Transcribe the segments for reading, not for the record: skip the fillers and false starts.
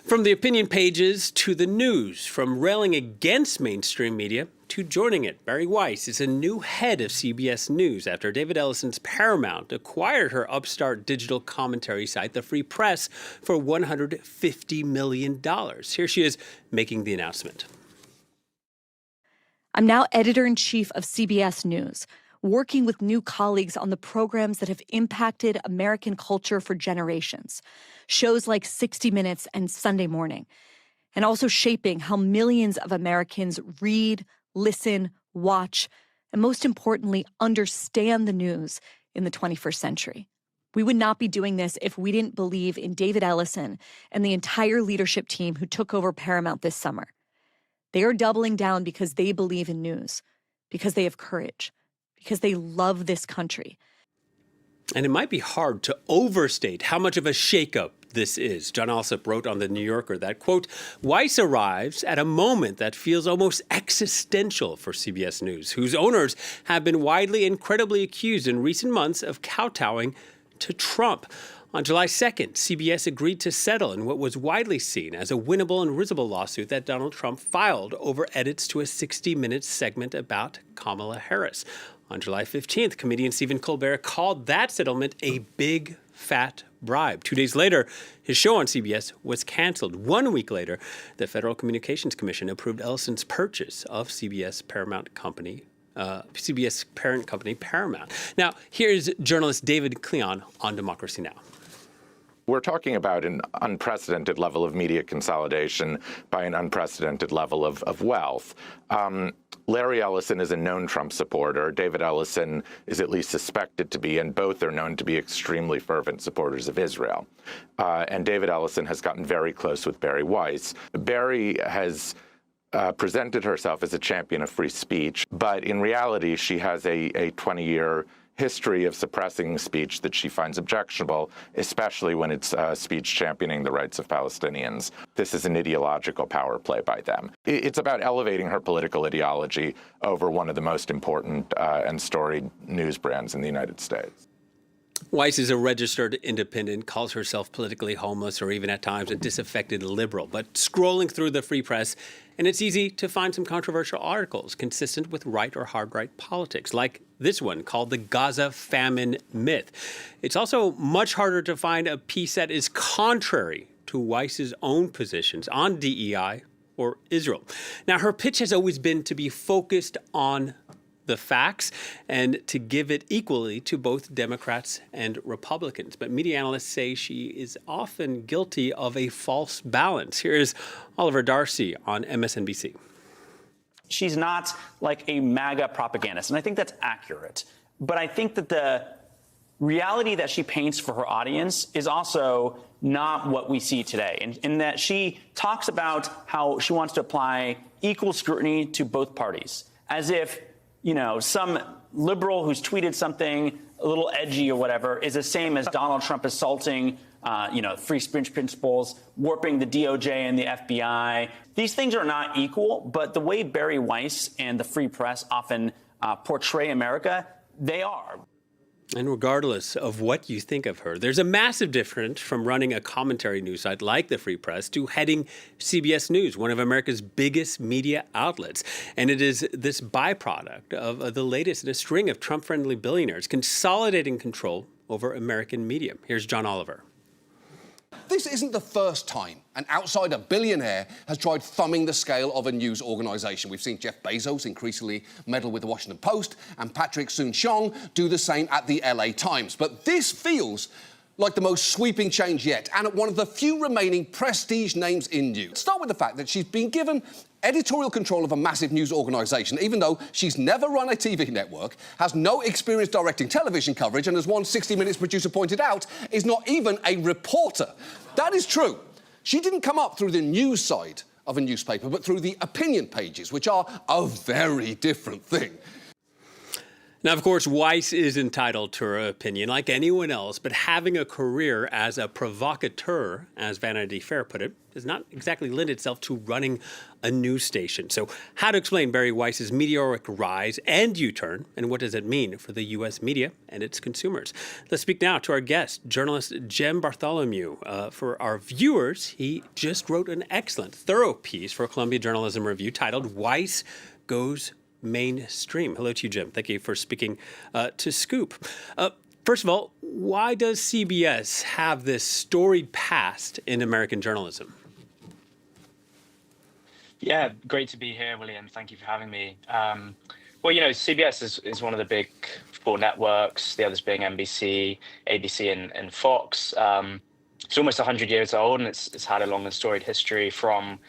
From the opinion pages to the news, from railing against mainstream media to joining it, Bari Weiss is a new head of CBS News after David Ellison's Paramount acquired her upstart digital commentary site, The Free Press, for $150 million. Here she is making the announcement. I'm now editor-in-chief of CBS News, working with new colleagues on the programs that have impacted American culture for generations. Shows like 60 Minutes and Sunday Morning, and also shaping how millions of Americans read, listen, watch, and most importantly, understand the news in the 21st century. We would not be doing this if we didn't believe in David Ellison and the entire leadership team who took over Paramount this summer. They are doubling down because they believe in news, because they have courage, because they love this country. And it might be hard to overstate how much of a shakeup this is. John Alsop wrote on The New Yorker that, quote, Weiss arrives at a moment that feels almost existential for CBS News, whose owners have been widely and credibly accused in recent months of kowtowing to Trump. On July 2nd, CBS agreed to settle in what was widely seen as a winnable and risible lawsuit that Donald Trump filed over edits to a 60-minute segment about Kamala Harris. On July 15th, comedian Stephen Colbert called that settlement a big, fat bribe. 2 days later, his show on CBS was canceled. 1 week later, the Federal Communications Commission approved Ellison's purchase of CBS parent company Paramount. Now, here's journalist David Cleon on Democracy Now! We're talking about an unprecedented level of media consolidation by an unprecedented level of wealth. Larry Ellison is a known Trump supporter. David Ellison is at least suspected to be, and both are known to be extremely fervent supporters of Israel. And David Ellison has gotten very close with Bari Weiss. Bari has presented herself as a champion of free speech, but in reality, she has a 20-year history of suppressing speech that she finds objectionable, especially when it's speech championing the rights of Palestinians. This is an ideological power play by them. It's about elevating her political ideology over one of the most important and storied news brands in the United States. Weiss is a registered independent, calls herself politically homeless or even at times a disaffected liberal. But scrolling through the Free Press, and it's easy to find some controversial articles consistent with right or hard-right politics, like this one called The Gaza Famine Myth. It's also much harder to find a piece that is contrary to Weiss's own positions on DEI or Israel. Now, her pitch has always been to be focused on the facts and to give it equally to both Democrats and Republicans. But media analysts say she is often guilty of a false balance. Here is Oliver Darcy on MSNBC. She's not like a MAGA propagandist, and I think that's accurate. But I think that the reality that she paints for her audience is also not what we see today, in that she talks about how she wants to apply equal scrutiny to both parties, as if some liberal who's tweeted something a little edgy or whatever is the same as Donald Trump assaulting, free speech principles, warping the DOJ and the FBI. These things are not equal, but the way Bari Weiss and the Free Press often portray America, they are. And regardless of what you think of her, there's a massive difference from running a commentary news site like the Free Press to heading CBS News, one of America's biggest media outlets. And it is this byproduct of the latest in a string of Trump-friendly billionaires consolidating control over American media. Here's John Oliver. This isn't the first time an outsider billionaire has tried thumbing the scale of a news organisation. We've seen Jeff Bezos increasingly meddle with the Washington Post and Patrick Soon-Shiong do the same at the LA Times. But this feels like the most sweeping change yet, and at one of the few remaining prestige names in news. Start with the fact that she's been given editorial control of a massive news organisation, even though she's never run a TV network, has no experience directing television coverage, and as one 60 Minutes producer pointed out, is not even a reporter. That is true. She didn't come up through the news side of a newspaper, but through the opinion pages, which are a very different thing. Now, of course, Weiss is entitled to her opinion like anyone else, but having a career as a provocateur, as Vanity Fair put it, does not exactly lend itself to running a news station. So how to explain Bari Weiss's meteoric rise and U-turn, and what does it mean for the U.S. media and its consumers? Let's speak now to our guest, journalist Jem Bartholomew. For our viewers, he just wrote an excellent, thorough piece for Columbia Journalism Review titled Weiss Goes Mainstream. Hello to you, Jem. Thank you for speaking to Scoop. First of all, why does CBS have this storied past in American journalism? Yeah, great to be here, William. Thank you for having me. Well, CBS is one of the big four networks, the others being NBC, ABC, and Fox. It's almost 100 years old, and it's had a long and storied history from,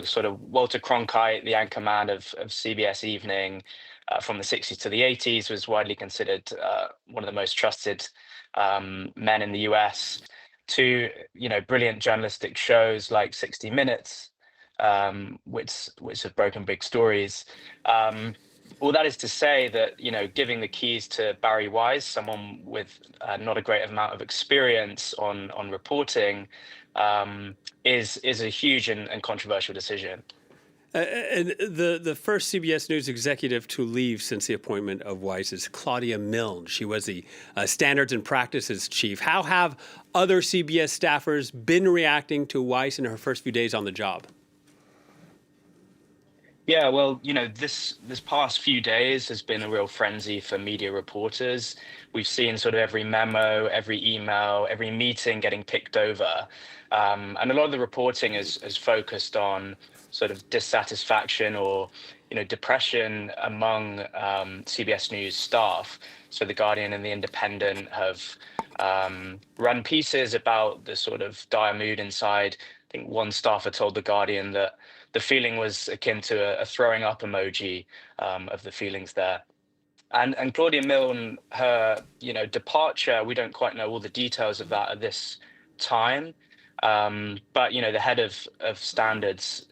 sort of Walter Cronkite, the anchorman of CBS Evening, from the 60s to the 80s, was widely considered one of the most trusted men in the US, to, brilliant journalistic shows like 60 Minutes, which have broken big stories. All that is to say that, giving the keys to Bari Weiss, someone with not a great amount of experience on reporting, is a huge and controversial decision. And the first CBS News executive to leave since the appointment of Weiss is Claudia Milne. She was the Standards and Practices chief. How have other CBS staffers been reacting to Weiss in her first few days on the job? Yeah, well, this past few days has been a real frenzy for media reporters. We've seen sort of every memo, every email, every meeting getting picked over. And a lot of the reporting is focused on sort of dissatisfaction or, depression among CBS News staff. So The Guardian and The Independent have run pieces about the sort of dire mood inside. I think one staffer told The Guardian that the feeling was akin to a throwing up emoji of the feelings there. And Claudia Milne, her departure, we don't quite know all the details of that at this time. But the head of standards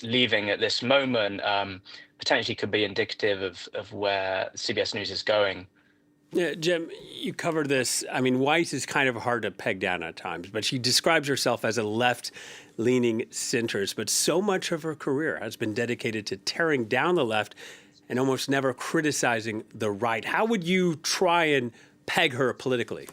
leaving at this moment potentially could be indicative of where CBS News is going. Yeah, Jem, you covered this. I mean, Weiss is kind of hard to peg down at times, but she describes herself as a left-leaning centrist. But so much of her career has been dedicated to tearing down the left and almost never criticizing the right. How would you try and peg her politically?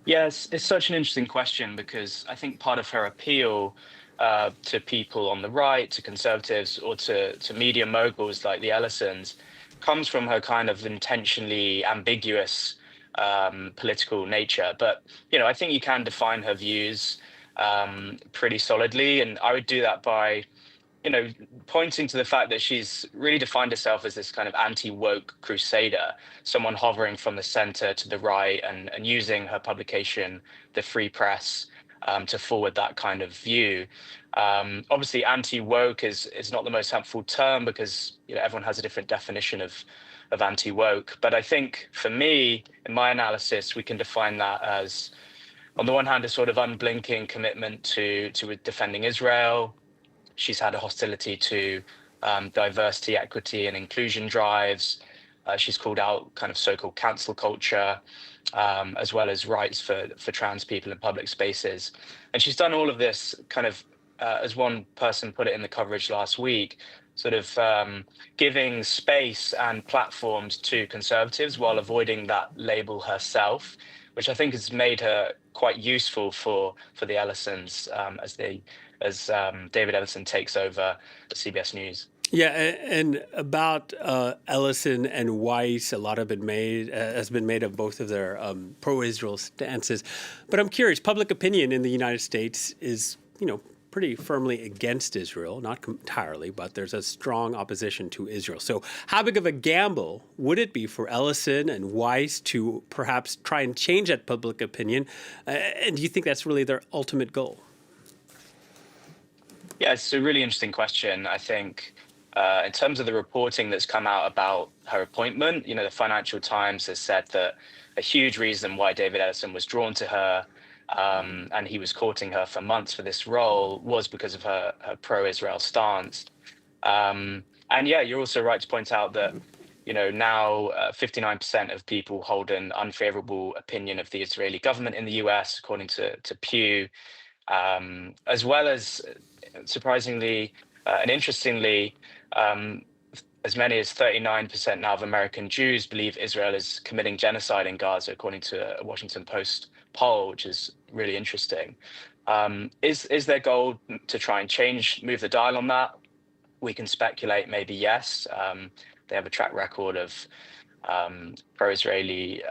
Yes, it's such an interesting question because I think part of her appeal to people on the right, to conservatives, or to media moguls like the Ellisons comes from her kind of intentionally ambiguous political nature. But, I think you can define her views pretty solidly. And I would do that by, pointing to the fact that she's really defined herself as this kind of anti-woke crusader, someone hovering from the center to the right and using her publication, The Free Press, to forward that kind of view. Obviously, anti-woke is not the most helpful term because everyone has a different definition of anti-woke. But I think for me, in my analysis, we can define that as, on the one hand, a sort of unblinking commitment to defending Israel. She's had a hostility to diversity, equity, and inclusion drives. She's called out kind of so-called cancel culture, as well as rights for trans people in public spaces. And she's done all of this kind of, as one person put it in the coverage last week, sort of giving space and platforms to conservatives while avoiding that label herself, which I think has made her quite useful for the Ellisons as David Ellison takes over CBS News. Yeah, and about Ellison and Weiss, a lot has been made of both of their pro-Israel stances. But I'm curious, public opinion in the United States is, pretty firmly against Israel, not entirely, but there's a strong opposition to Israel. So how big of a gamble would it be for Ellison and Weiss to perhaps try and change that public opinion? And do you think that's really their ultimate goal? Yeah, it's a really interesting question. I think in terms of the reporting that's come out about her appointment, the Financial Times has said that a huge reason why David Ellison was drawn to her and he was courting her for months for this role was because of her pro-Israel stance. And yeah, you're also right to point out that now 59% of people hold an unfavorable opinion of the Israeli government in the US, according to Pew, as well as, surprisingly and interestingly, as many as 39% now of American Jews believe Israel is committing genocide in Gaza, according to a Washington Post poll, which is really interesting. Is their goal to try and move the dial on that? We can speculate, maybe yes. They have a track record of pro-Israeli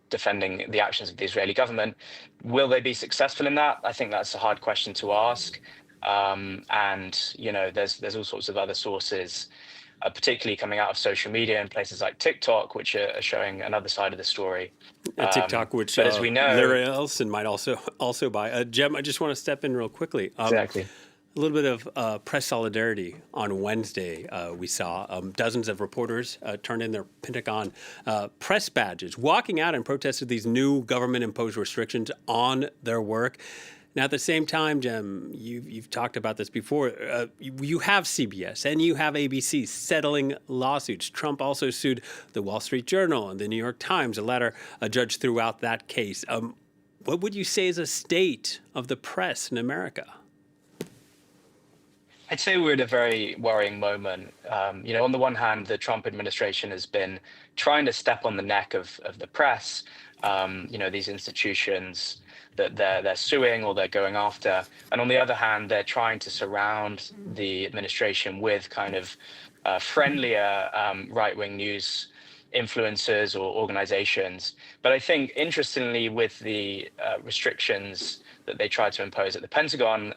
defending the actions of the Israeli government. Will they be successful in that? I think that's a hard question to ask. There's all sorts of other sources, particularly coming out of social media and places like TikTok, which are showing another side of the story. TikTok, which as we know, Larry Ellison might also buy. Jem, I just want to step in real quickly. Exactly. A little bit of press solidarity on Wednesday. We saw dozens of reporters turn in their Pentagon press badges, walking out and protested these new government-imposed restrictions on their work. Now, at the same time, Jem, you've talked about this before. You have CBS and you have ABC settling lawsuits. Trump also sued the Wall Street Journal and the New York Times. The latter, a judge threw out that case. What would you say is a state of the press in America? I'd say we're at a very worrying moment. On the one hand, the Trump administration has been trying to step on the neck of the press, these institutions that they're suing or they're going after. And on the other hand, they're trying to surround the administration with kind of friendlier right-wing news influencers or organizations. But I think, interestingly, with the restrictions that they tried to impose at the Pentagon,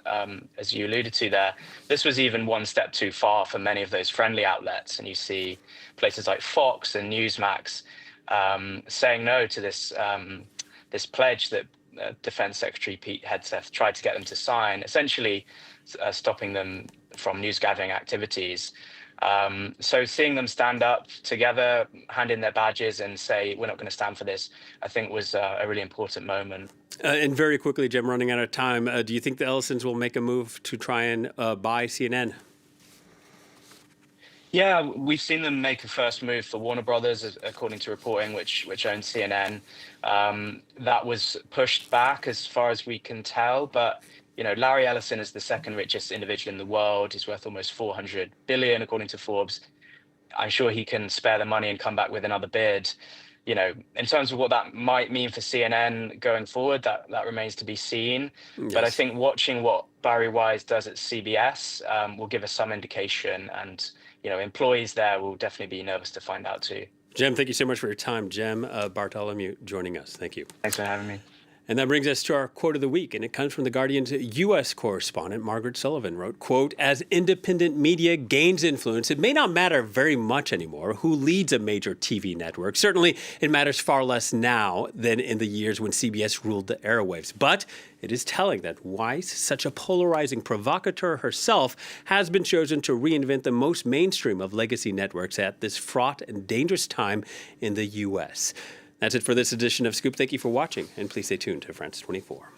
as you alluded to there, this was even one step too far for many of those friendly outlets. And you see places like Fox and Newsmax saying no to this pledge that Defense Secretary Pete Hegseth tried to get them to sign, essentially stopping them from news gathering activities. So seeing them stand up together, hand in their badges and say, we're not going to stand for this, I think was a really important moment. And very quickly, Jem, running out of time, do you think the Ellisons will make a move to try and buy CNN? Yeah, we've seen them make a first move for Warner Brothers, according to reporting, which owns CNN. That was pushed back as far as we can tell. But, Larry Ellison is the second richest individual in the world. He's worth almost $400 billion, according to Forbes. I'm sure he can spare the money and come back with another bid. In terms of what that might mean for CNN going forward, that remains to be seen. Yes. But I think watching what Bari Weiss does at CBS will give us some indication, and employees there will definitely be nervous to find out too. Jem, thank you so much for your time. Jem Bartholomew joining us. Thank you. Thanks for having me. And that brings us to our quote of the week, and it comes from The Guardian's U.S. correspondent, Margaret Sullivan, wrote, quote, "As independent media gains influence, it may not matter very much anymore who leads a major TV network. Certainly, it matters far less now than in the years when CBS ruled the airwaves. But it is telling that Weiss, such a polarizing provocateur herself, has been chosen to reinvent the most mainstream of legacy networks at this fraught and dangerous time in the U.S." That's it for this edition of Scoop. Thank you for watching, and please stay tuned to France 24.